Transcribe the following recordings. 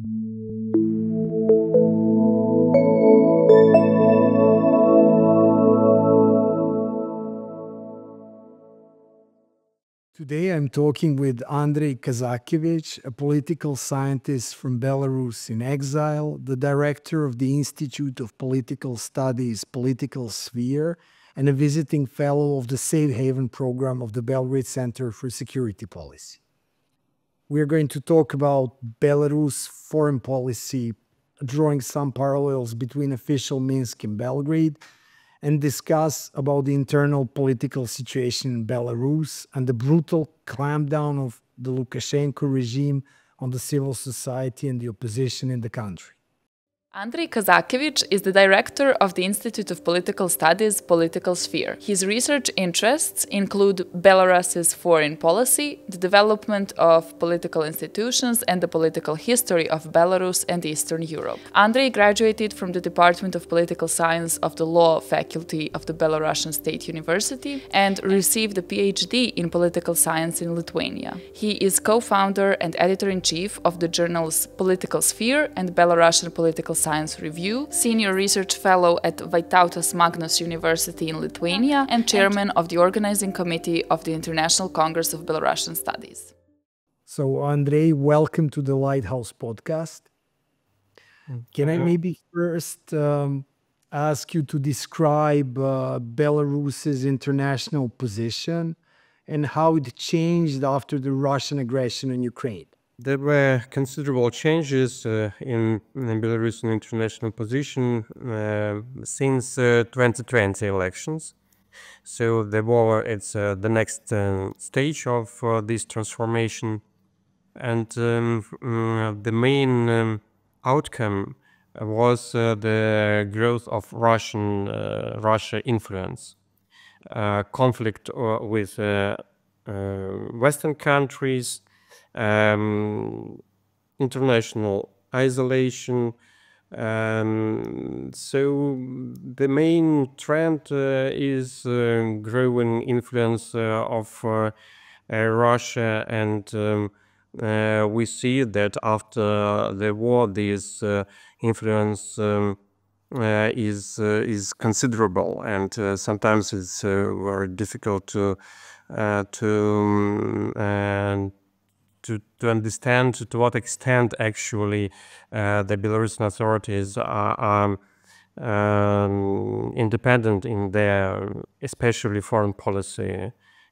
Today I'm talking with Andrei Kazakevich, a political scientist from Belarus in exile, the director of the Institute of Political Studies, Political Sphere, and a visiting fellow of the Safe Haven program of the Belgrade Center for Security Policy. We are going to talk about Belarus foreign policy, drawing some parallels between official Minsk and Belgrade, and discuss about the internal political situation in Belarus and the brutal clampdown of the Lukashenko regime on the civil society and the opposition in the country. Andrei Kazakevich is the director of the Institute of Political Studies, Political Sphere. His research interests include Belarus's foreign policy, the development of political institutions, and the political history of Belarus and Eastern Europe. Andrei graduated from the Department of Political Science of the Law Faculty of the Belarusian State University and received a PhD in political science in Lithuania. He is co-founder and editor-in-chief of the journals Political Sphere and Belarusian Political Science Review, senior research fellow at Vytautas Magnus University in Lithuania, and chairman of the organizing committee of the International Congress of Belarusian Studies. So, Andrei, welcome to the Lighthouse podcast. Can I maybe first ask you to describe Belarus's international position and how it changed after the Russian aggression on Ukraine? There were considerable changes in Belarusian international position since 2020 elections. So the war, it's the next stage of this transformation. And the main outcome was the growth of Russia influence, conflict with Western countries, international isolation. So the main trend is growing influence of Russia, and we see that after the war this influence is considerable, and sometimes it's very difficult to understand to what extent actually the Belarusian authorities are independent in their, especially foreign policy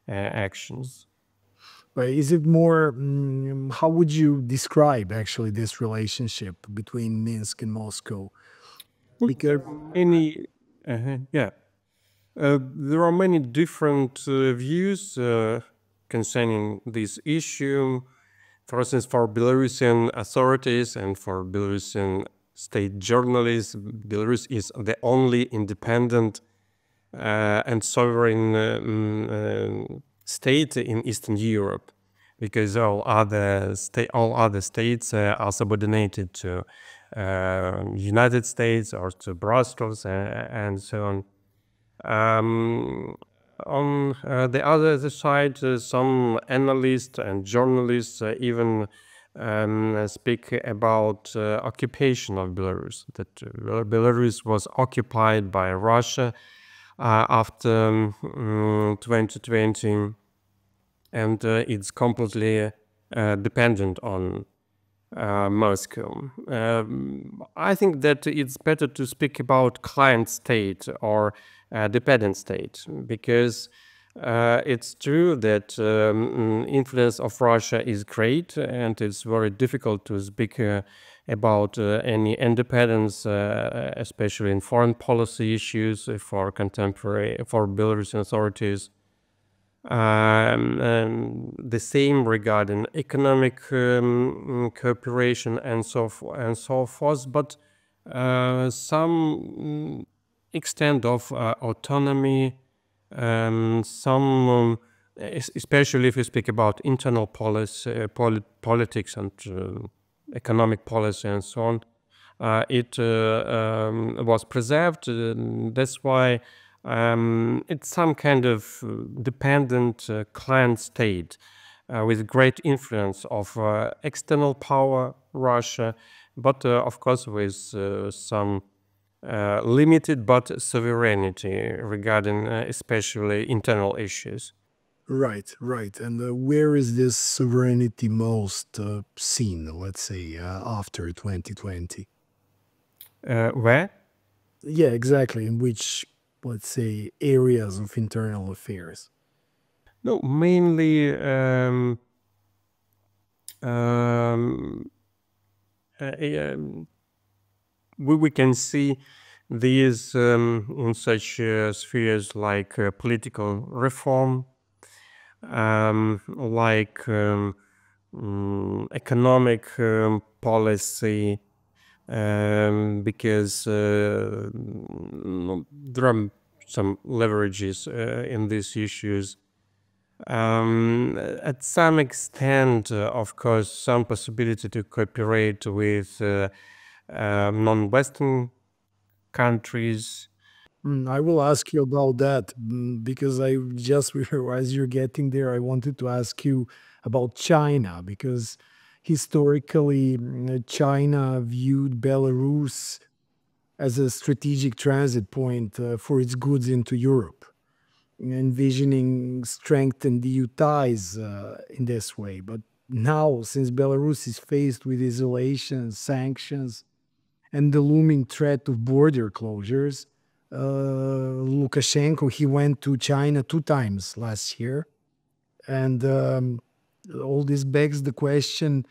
actions. But is it more, how would you describe actually this relationship between Minsk and Moscow? Because there are many different views concerning this issue. For instance, for Belarusian authorities and for Belarusian state journalists, Belarus is the only independent and sovereign state in Eastern Europe, because all other states are subordinated to United States or to Brussels and so on. On the other side, some analysts and journalists even speak about occupation of Belarus, that Belarus was occupied by Russia after 2020, and it's completely dependent on Moscow. I think that it's better to speak about client state or dependent state, because it's true that influence of Russia is great, and it's very difficult to speak about any independence, especially in foreign policy issues for Belarusian authorities. The same regarding economic cooperation and so forth, but some extent of autonomy, some, especially if you speak about internal policy, politics and economic policy and so on, it was preserved. That's why it's some kind of dependent client state. with great influence of external power, Russia, but of course with some limited but sovereignty regarding especially internal issues. Right, right. And where is this sovereignty most seen, let's say, after 2020? Where? Yeah, exactly. In which, let's say, areas of internal affairs? No, mainly we can see these in such spheres like political reform, like economic policy, because there are some leverages in these issues. At some extent, of course, some possibility to cooperate with non-Western countries. I will ask you about that because I just, as you're getting there, I wanted to ask you about China because historically China viewed Belarus as a strategic transit point for its goods into Europe, envisioning strengthened EU ties in this way. But now, since Belarus is faced with isolation, sanctions, and the looming threat of border closures, Lukashenko, he went to China 2 times last year. And all this begs the question,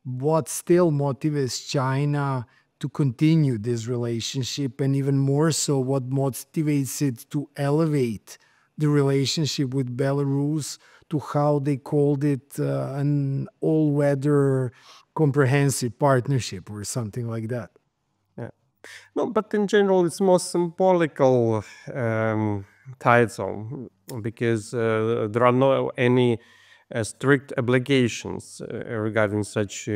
what still motivates China to continue this relationship? And even more so, what motivates it to elevate the relationship with Belarus to how they called it an all-weather comprehensive partnership or something like that? No, but in general, it's more symbolical title because there are no any strict obligations regarding such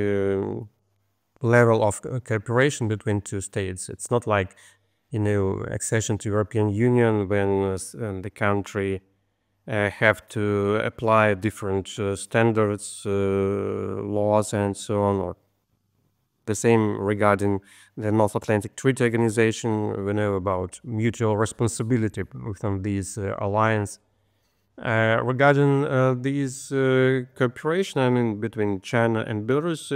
level of cooperation between two states. It's not like, accession to European Union when the country have to apply different standards, laws, and so on, or the same regarding the North Atlantic Treaty Organization. We know about mutual responsibility within this alliance. Regarding these cooperation, between China and Belarus,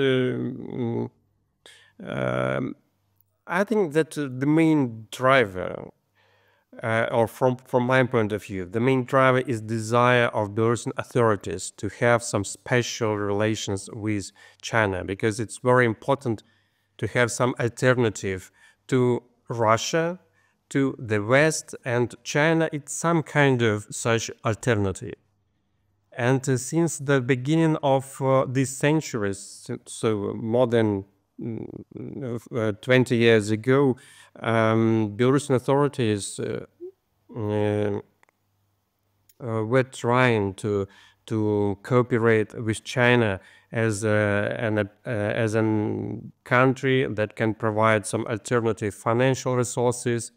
I think that the main driver, or from my point of view, the main driver is desire of Belarusian authorities to have some special relations with China, because it's very important to have some alternative to Russia, to the West, and China. It's some kind of such alternative. And since the beginning of this century, so more than 20 years ago, Belarusian authorities were trying to cooperate with China as a country that can provide some alternative financial resources,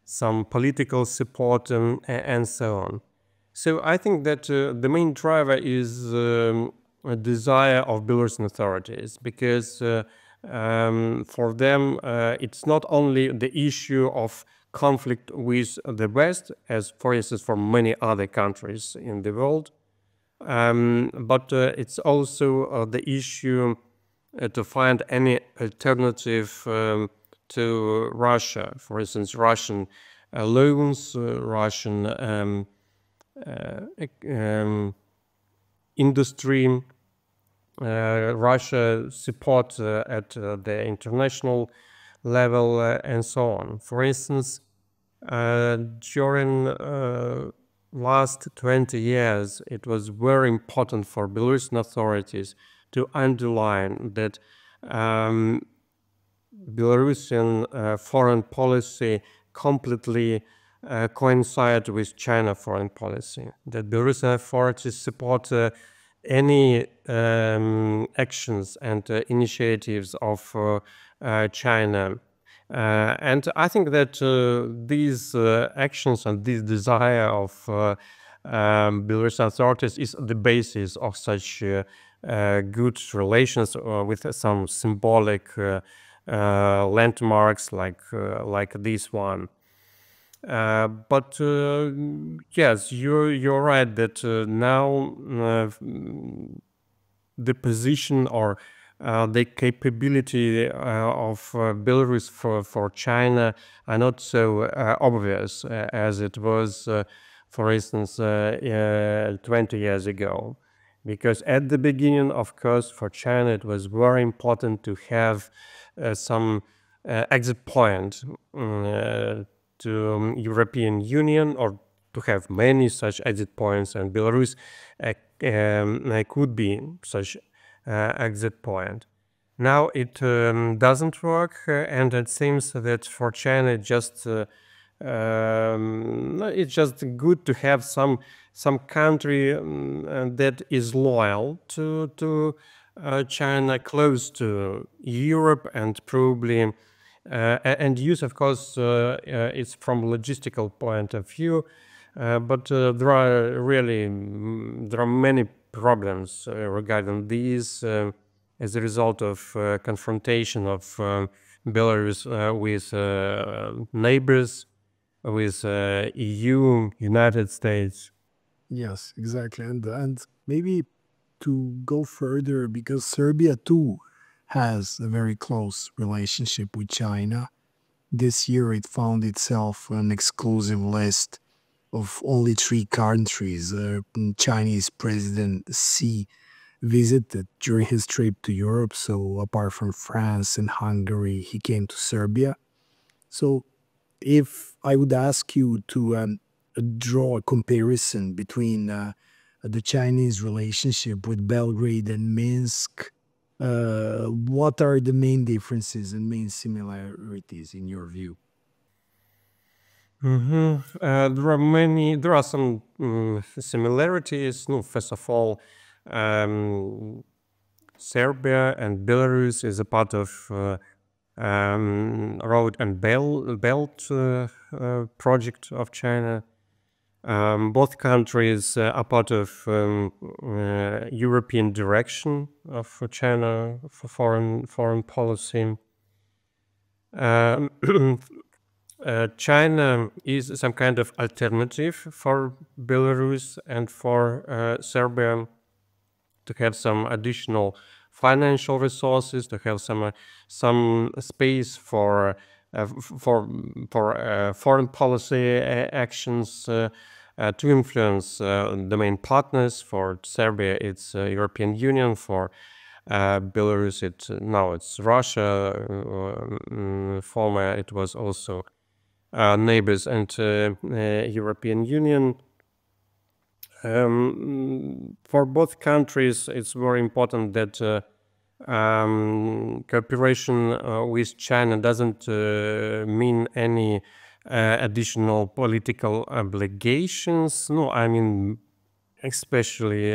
some political support, and so on. So I think that the main driver is a desire of Belarusian authorities, because for them it's not only the issue of conflict with the West, as for instance for many other countries in the world, but it's also the issue to find any alternative to Russia. For instance, Russian loans, Russian industry, Russia support at the international level, and so on. For instance, during last 20 years, it was very important for Belarusian authorities to underline that Belarusian foreign policy completely coincide with China foreign policy, that Belarusian authorities support any actions and initiatives of China. And I think that these actions and this desire of Belarusian authorities is the basis of such good relations with some symbolic landmarks like this one. But yes, you're right that now the position or the capability of Belarus for China are not so obvious as it was, for instance, 20 years ago. Because at the beginning, of course, for China, it was very important to have some exit point to European Union, or to have many such exit points, and Belarus could be such exit point. Now it doesn't work, and it seems that for China it's just good to have some country that is loyal to China, close to Europe, and probably and use, of course, it's from logistical point of view, but there are many problems regarding these as a result of confrontation of Belarus with neighbors, with EU, United States. Yes, exactly. And maybe to go further, because Serbia too has a very close relationship with China. This year it found itself an exclusive list of only 3 countries Chinese President Xi visited during his trip to Europe. So apart from France and Hungary, he came to Serbia. So if I would ask you to draw a comparison between the Chinese relationship with Belgrade and Minsk, what are the main differences and main similarities in your view? There are some similarities. No, first of all, Serbia and Belarus is a part of Road and Belt project of China. Both countries are part of European direction of China for foreign policy. China is some kind of alternative for Belarus and for Serbia to have some additional financial resources, to have some space for foreign policy actions, to influence the main partners. For Serbia, it's European Union. For Belarus, it's Russia. Former, it was also neighbors and European Union. For both countries, it's very important that cooperation with China doesn't mean any additional political obligations. No, I mean, especially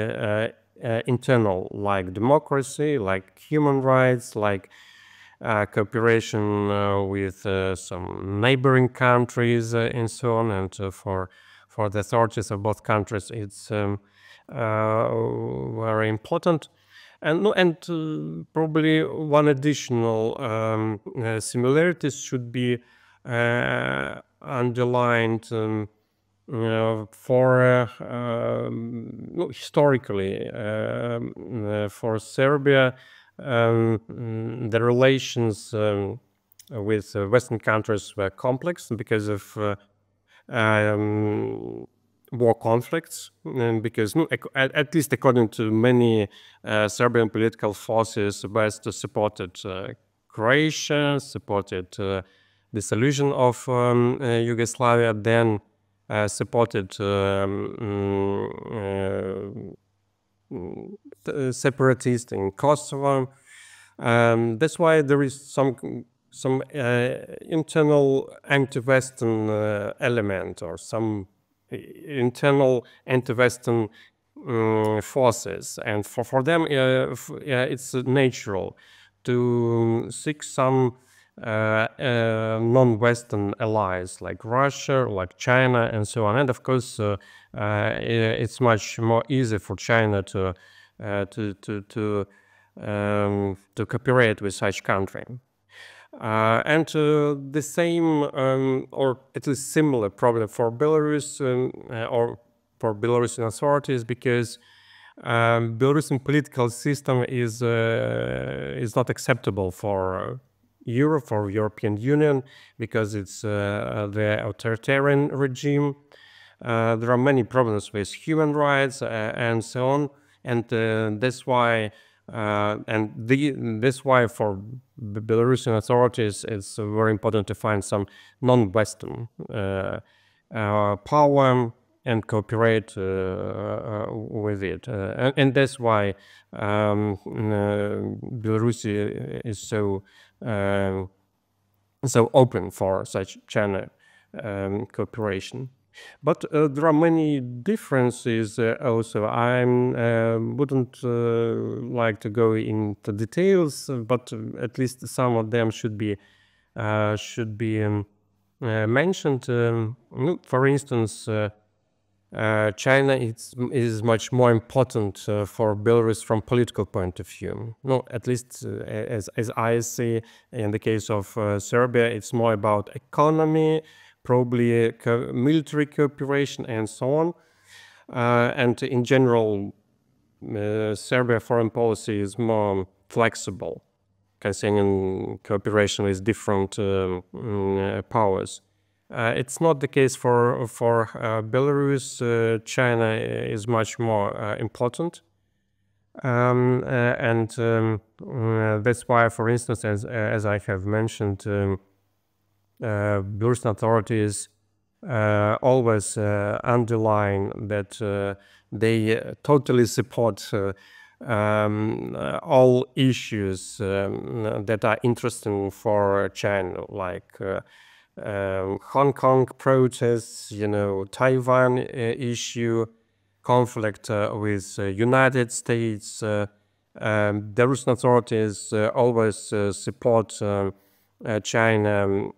internal, like democracy, like human rights, like cooperation with some neighboring countries and so on. And for the authorities of both countries, it's very important. And probably one additional similarities should be underlined for historically for Serbia. The relations with Western countries were complex because of war conflicts, because at least according to many Serbian political forces, West supported Croatia, supported dissolution of Yugoslavia, then supported separatists in Kosovo. That's why there is some internal anti-Western element, or some internal anti-Western forces, and for them it's natural to seek some non-Western allies like Russia, like China, and so on. And of course, it's much more easy for China to cooperate with such country. And the same, or at least similar problem for Belarus or for Belarusian authorities, because Belarusian political system is not acceptable for Europe, for European Union, because it's the authoritarian regime. There are many problems with human rights and so on, and that's why. That's why for Belarusian authorities it's very important to find some non-Western power and cooperate with it. And that's why Belarus is so open for such China cooperation. But there are many differences also. I wouldn't like to go into details, but at least some of them should be mentioned. For instance, China is much more important for Belarus from political point of view. No, at least as I see, in the case of Serbia, it's more about economy, probably military cooperation and so on. And in general, Serbia foreign policy is more flexible concerning cooperation with different powers. It's not the case for Belarus. China is much more important. And that's why, for instance, as I have mentioned, Belarusian authorities always underline that they totally support all issues that are interesting for China, like Hong Kong protests, Taiwan issue, conflict with United States. Belarusian authorities always support China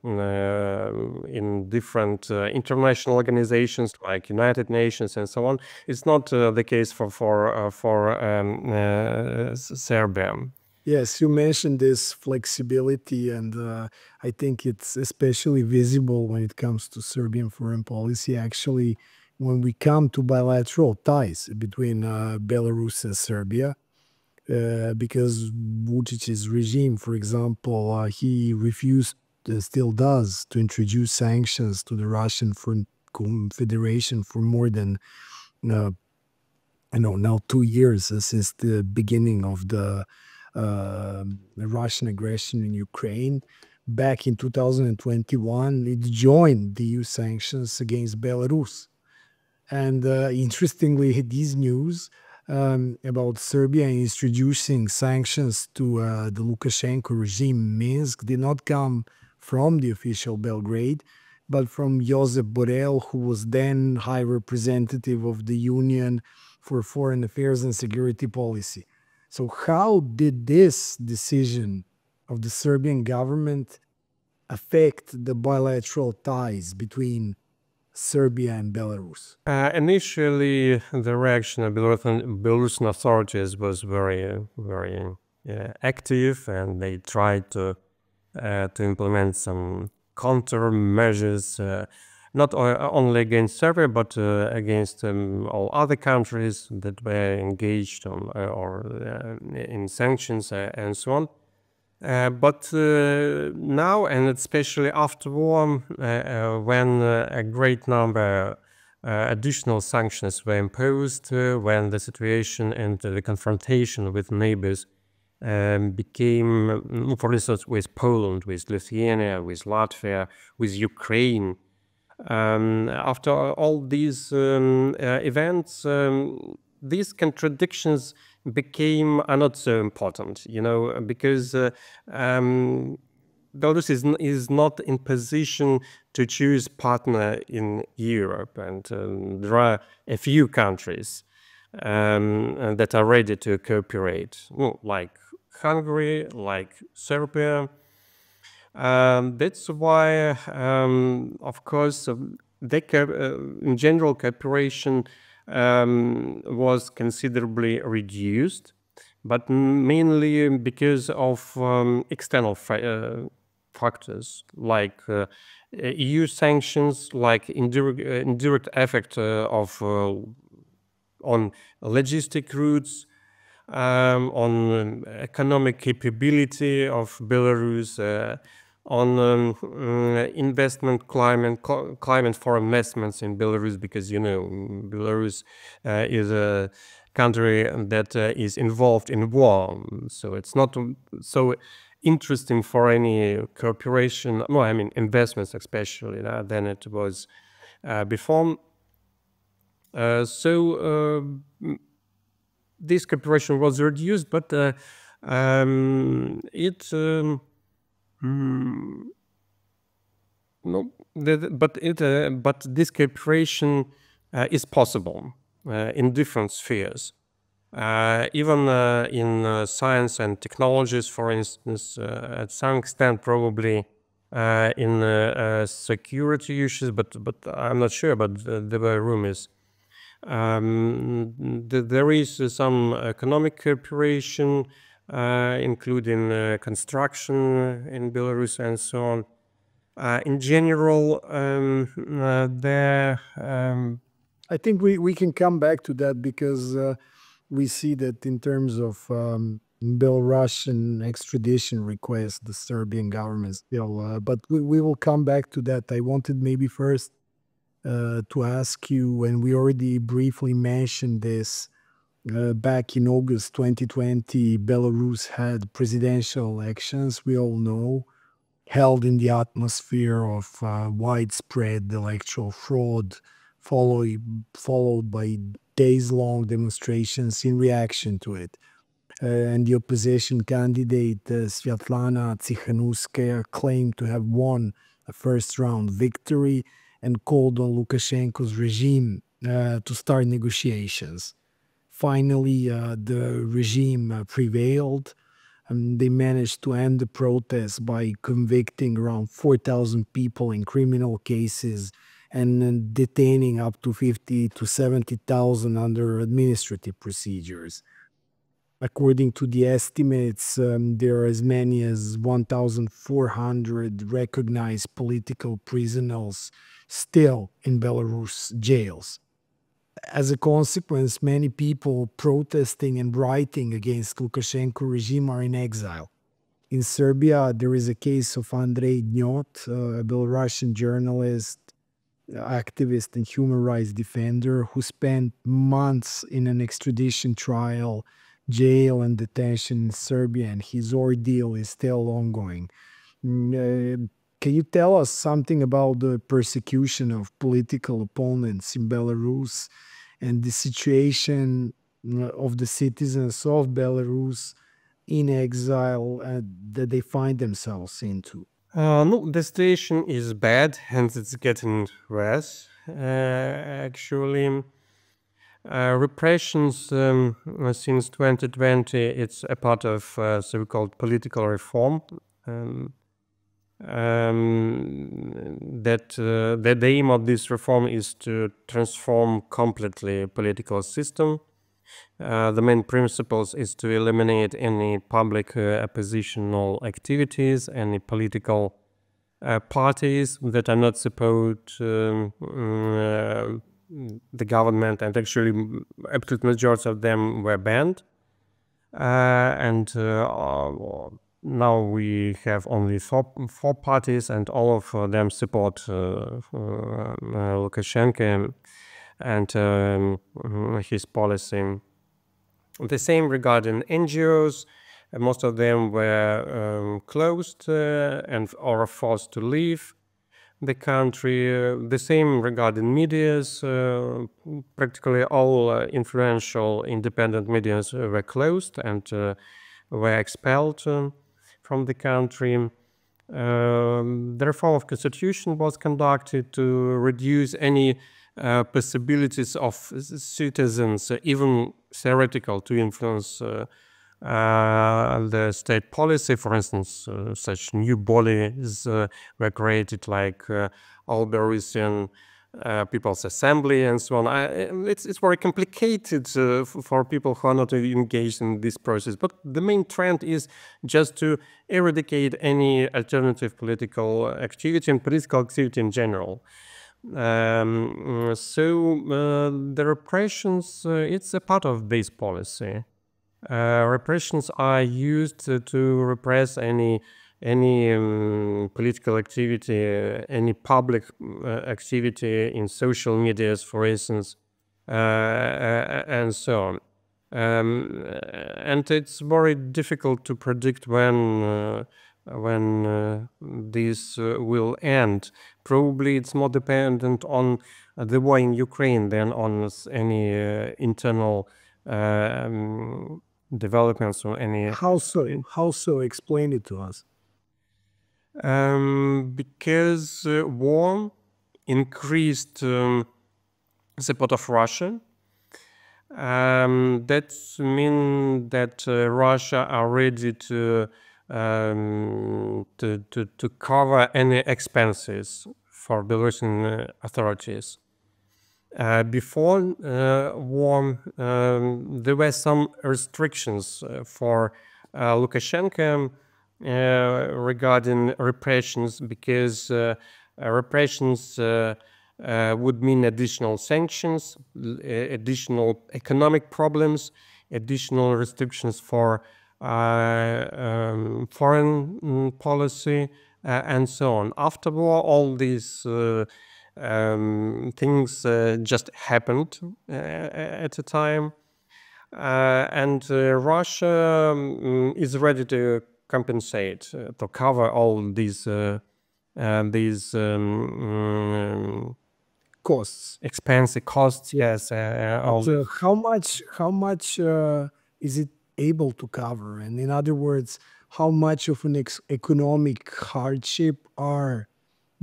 in different international organizations like United Nations and so on. It's not the case for Serbia. Yes, you mentioned this flexibility, and I think it's especially visible when it comes to Serbian foreign policy. Actually, when we come to bilateral ties between Belarus and Serbia, because Vučić's regime, for example, he refused, still does, to introduce sanctions to the Russian Federation for more than, now 2 years since the beginning of the Russian aggression in Ukraine. Back in 2021, it joined the EU sanctions against Belarus. And interestingly, these news about Serbia introducing sanctions to the Lukashenko regime in Minsk did not come from the official Belgrade, but from Josep Borrell, who was then High Representative of the Union for Foreign Affairs and Security Policy. So how did this decision of the Serbian government affect the bilateral ties between Serbia and Belarus? Initially, the reaction of Belarusian authorities was very, very active, and they tried to implement some countermeasures, not only against Serbia, but against all other countries that were engaged in sanctions and so on. But now, and especially after war, when a great number additional sanctions were imposed, when the situation and the confrontation with neighbors became, for instance, with Poland, with Lithuania, with Latvia, with Ukraine. After all these events, these contradictions became not so important, because Belarus is not in position to choose partner in Europe, and there are a few countries that are ready to cooperate, like Hungary, like Serbia. That's why, of course, in general, cooperation was considerably reduced, but mainly because of external factors like EU sanctions, like indirect effect of on logistic routes, on economic capability of Belarus, on investment climate for investments in Belarus, because Belarus is a country that is involved in war, so it's not so interesting for any cooperation. No, I mean investments especially than it was before. This cooperation was reduced, but but this cooperation is possible in different spheres. Even in science and technologies, for instance, at some extent probably in security issues, but I'm not sure, but there were rumors. There is some economic cooperation, including construction in Belarus and so on. In general, I think we can come back to that because we see that in terms of Belarusian extradition requests, the Serbian government still, but we will come back to that. I wanted maybe first to ask you, and we already briefly mentioned this, back in August 2020, Belarus had presidential elections, we all know, held in the atmosphere of widespread electoral fraud, followed by days-long demonstrations in reaction to it. And the opposition candidate, Svetlana Tsikhanouskaya, claimed to have won a first-round victory and called on Lukashenko's regime to start negotiations. Finally, the regime prevailed. They managed to end the protests by convicting around 4,000 people in criminal cases and detaining up to 50 to 70,000 under administrative procedures. According to the estimates, there are as many as 1,400 recognized political prisoners still in Belarus jails. As a consequence, many people protesting and writing against Lukashenko regime are in exile. In Serbia, there is a case of Andrei Kazakevich, a Belarusian journalist, activist, and human rights defender who spent months in an extradition trial, jail, and detention in Serbia, and his ordeal is still ongoing. Can you tell us something about the persecution of political opponents in Belarus and the situation of the citizens of Belarus in exile that they find themselves into? No, the situation is bad and it's getting worse, actually. Repressions since 2020, it's a part of so-called political reform. That the aim of this reform is to transform completely political system. The main principles is to eliminate any public oppositional activities, any political parties that are not support the government, and actually absolute majority of them were banned. Now we have only four parties, and all of them support Lukashenko and his policy. The same regarding NGOs. Most of them were closed and or forced to leave the country. The same regarding medias. Practically all influential independent medias were closed and were expelled from the country. The reform of constitution was conducted to reduce any possibilities of citizens, even theoretical, to influence the state policy. For instance, such new bodies were created like all Belarusian People's Assembly and so on. It's very complicated for people who are not engaged in this process. But the main trend is just to eradicate any alternative political activity and political activity in general. The repressions, it's a part of base policy. Repressions are used to repress any political activity, any public activity in social medias, for instance, and so on. And it's very difficult to predict when this will end. Probably it's more dependent on the war in Ukraine than on any internal developments or any. How so? How so? Explain it to us. Because war increased support of Russia. That means that Russia are ready to cover any expenses for Belarusian authorities. Before war, there were some restrictions for Lukashenko regarding repressions, because repressions would mean additional sanctions, additional economic problems, additional restrictions for foreign policy, and so on. After war, all these things just happened at a time, and Russia is ready to compensate, to cover all these Costs. Expensive costs. Yes. How much is it able to cover? And in other words, how much of an economic hardship are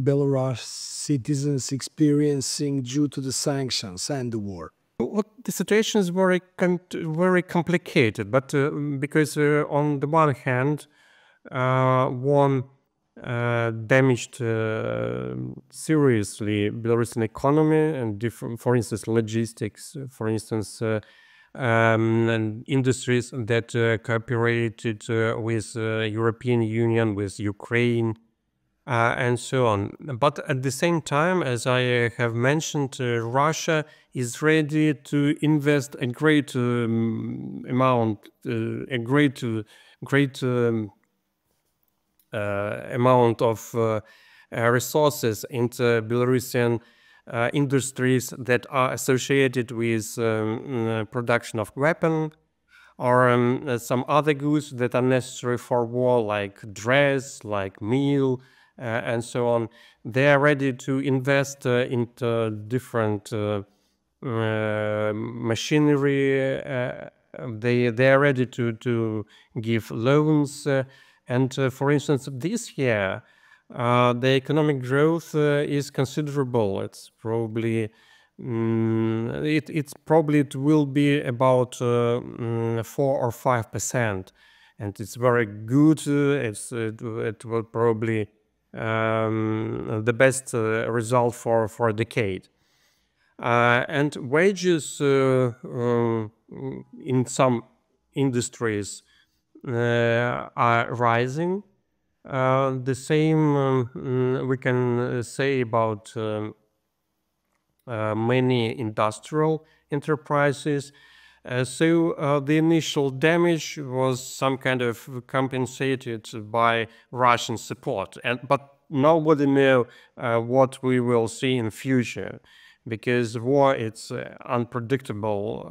Belarus citizens experiencing due to the sanctions and the war? Well, the situation is very complicated, but because on the one hand, war damaged seriously Belarusian economy and different, for instance, logistics, for instance, and industries that cooperated with European Union, with Ukraine, and so on. But at the same time, as I have mentioned, Russia is ready to invest a great amount, a great amount of resources into Belarusian industries that are associated with production of weapons or some other goods that are necessary for war, like dress, like meal, and so on. They are ready to invest into different machinery. They are ready to give loans. And for instance, this year, the economic growth is considerable. It's probably it will be about 4 or 5%, and it's very good. It will probably the best result for a decade. And wages in some industries are rising. The same we can say about many industrial enterprises. So the initial damage was some kind of compensated by Russian support, but nobody knows what we will see in future, because war it's unpredictable.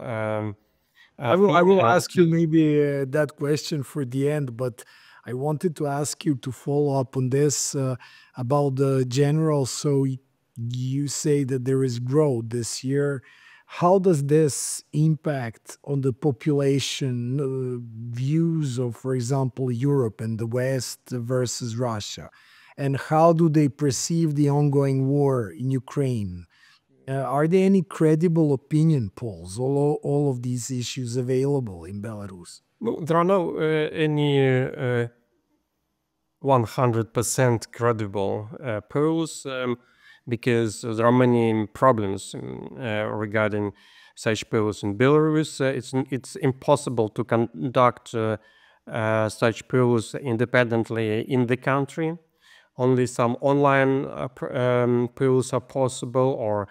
I will ask you maybe that question for the end, but I wanted to ask you to follow up on this about the general. So you say that there is growth this year. How does this impact on the population views of, for example, Europe and the West versus Russia? And how do they perceive the ongoing war in Ukraine? Are there any credible opinion polls, all of these issues available in Belarus? No, there are no any 100% credible polls because there are many problems regarding such polls in Belarus. It's impossible to conduct such polls independently in the country. Only some online polls are possible, or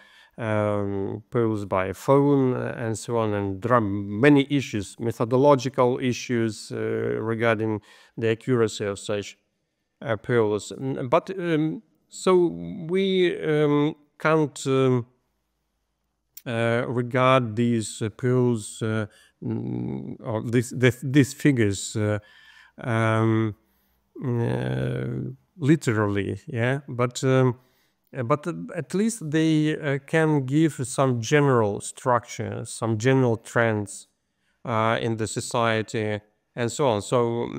polls by phone and so on. And there are many issues, methodological issues regarding the accuracy of such polls. But so we can't regard these polls or these figures literally, yeah. But at least they can give some general structure, some general trends in the society, and so on. So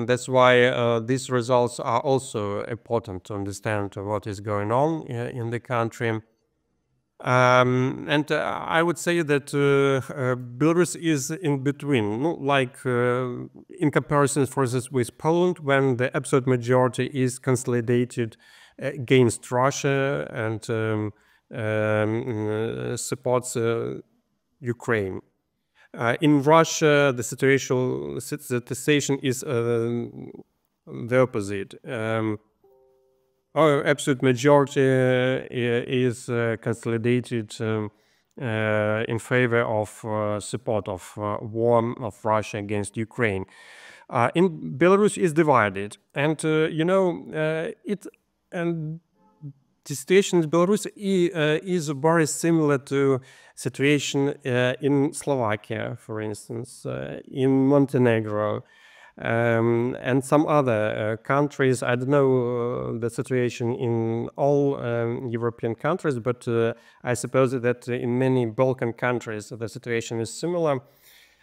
that's why these results are also important to understand what is going on in the country. And I would say that Belarus is in between, like in comparison, for instance, with Poland, when the absolute majority is consolidated against Russia and supports Ukraine. In Russia, the situation is the opposite. Our absolute majority is consolidated in favor of support of war of Russia against Ukraine. In Belarus is divided, and the situation in Belarus is very similar to situation in Slovakia, for instance, in Montenegro, and some other countries. I don't know the situation in all European countries, but I suppose that in many Balkan countries the situation is similar.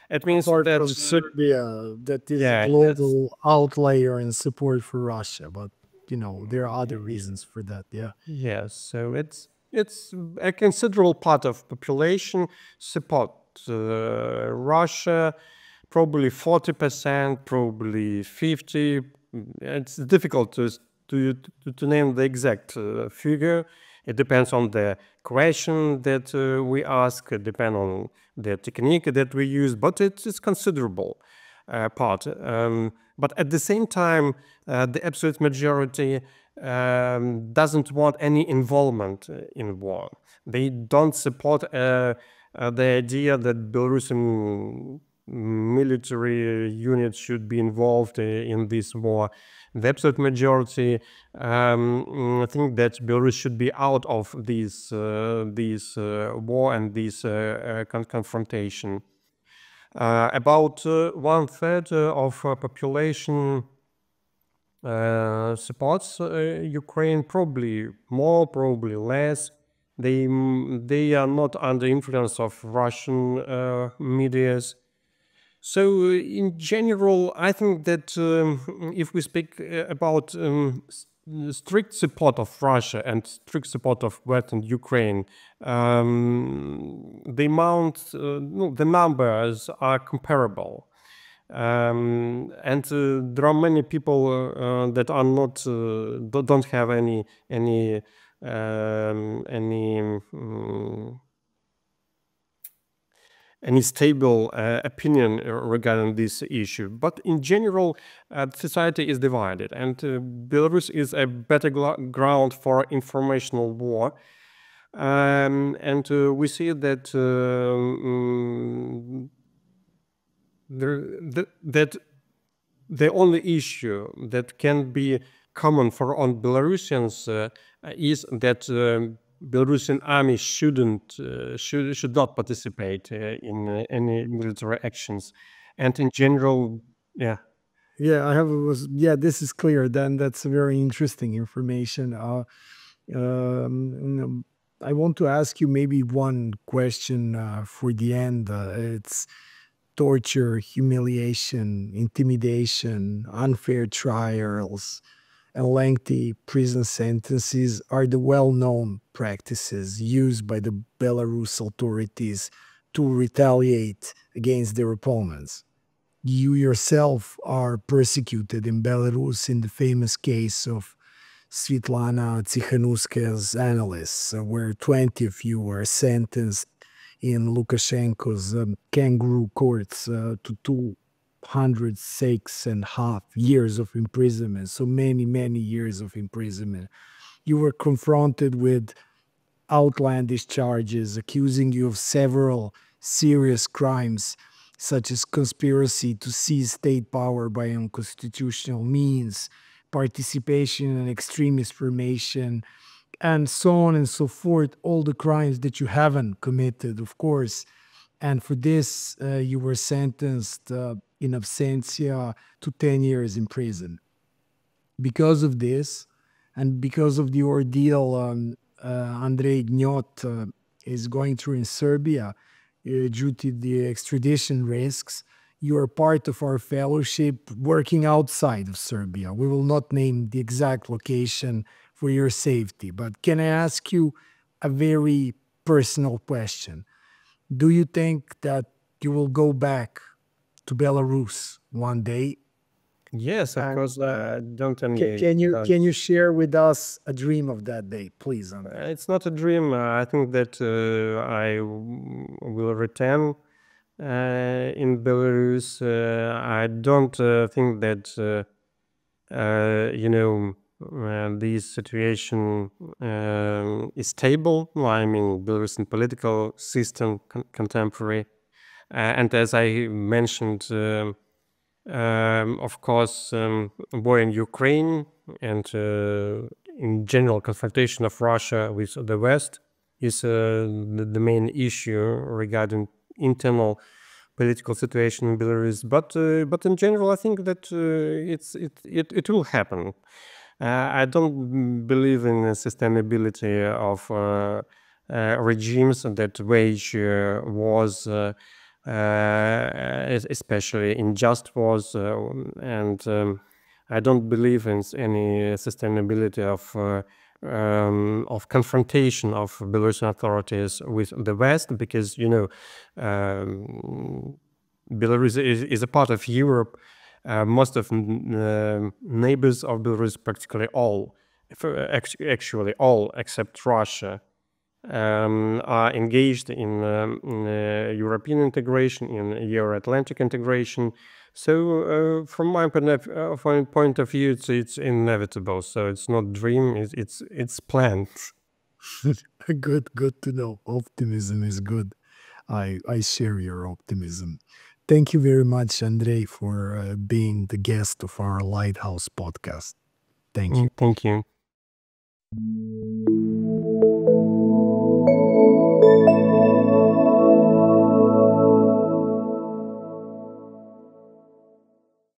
It means that Serbia, that is a global outlier in support for Russia, but there are other reasons for that. Yeah. Yes. So it's a considerable part of population support Russia. Probably 40%, probably 50%. It's difficult to name the exact figure. It depends on the question that we ask. It depends on the technique that we use, but it is considerable part. But at the same time, the absolute majority doesn't want any involvement in war. They don't support the idea that Belarusian military units should be involved in this war. The absolute majority think that Belarus should be out of this war and this confrontation. About 1/3 of population supports Ukraine, probably more, probably less. They are not under influence of Russian medias. So in general, I think that if we speak about strict support of Russia and strict support of Western Ukraine, the numbers are comparable. And there are many people that are not don't have any stable opinion regarding this issue. But in general, society is divided, and Belarus is a better ground for informational war. And we see that that the only issue that can be common for all Belarusians is that Belarusian army should not participate in any military actions, and in general, yeah. Yeah, this is clear. Then that's very interesting information. I want to ask you maybe one question for the end. It's torture, humiliation, intimidation, unfair trials, and lengthy prison sentences are the well-known practices used by the Belarus authorities to retaliate against their opponents. You yourself are persecuted in Belarus in the famous case of Svetlana Tsikhanouskaya's analysts, where 20 of you were sentenced in Lukashenko's kangaroo courts to 206.5 years of imprisonment, so many, many years of imprisonment. You were confronted with outlandish charges accusing you of several serious crimes, such as conspiracy to seize state power by unconstitutional means, participation in extremist formation, and so on and so forth, all the crimes that you haven't committed, of course. And for this, you were sentenced in absentia to 10 years in prison. Because of this, and because of the ordeal Andrei is going through in Serbia, due to the extradition risks, you are part of our fellowship working outside of Serbia. We will not name the exact location for your safety, but can I ask you a very personal question? Do you think that you will go back to Belarus one day? Yes, of course. Don't tell me. Can you share with us a dream of that day, please, Andrei? It's not a dream. I think that I will return in Belarus. I don't think that this situation is stable. I mean, Belarusian political system contemporary, and as I mentioned. Of course, war in Ukraine and in general confrontation of Russia with the West is the main issue regarding internal political situation in Belarus. But in general, I think that it will happen. I don't believe in the sustainability of regimes that wage wars. Especially in just wars, and I don't believe in any sustainability of confrontation of Belarusian authorities with the West, because Belarus is a part of Europe. Most of neighbors of Belarus, practically all, actually all except Russia, are engaged in European integration, in Euro-Atlantic integration. So from my point of view, it's inevitable. So it's not dream, it's planned. Good to know. Optimism is good. I share your optimism. Thank you very much, Andrei, for being the guest of our Lighthouse podcast. Thank you. Thank you.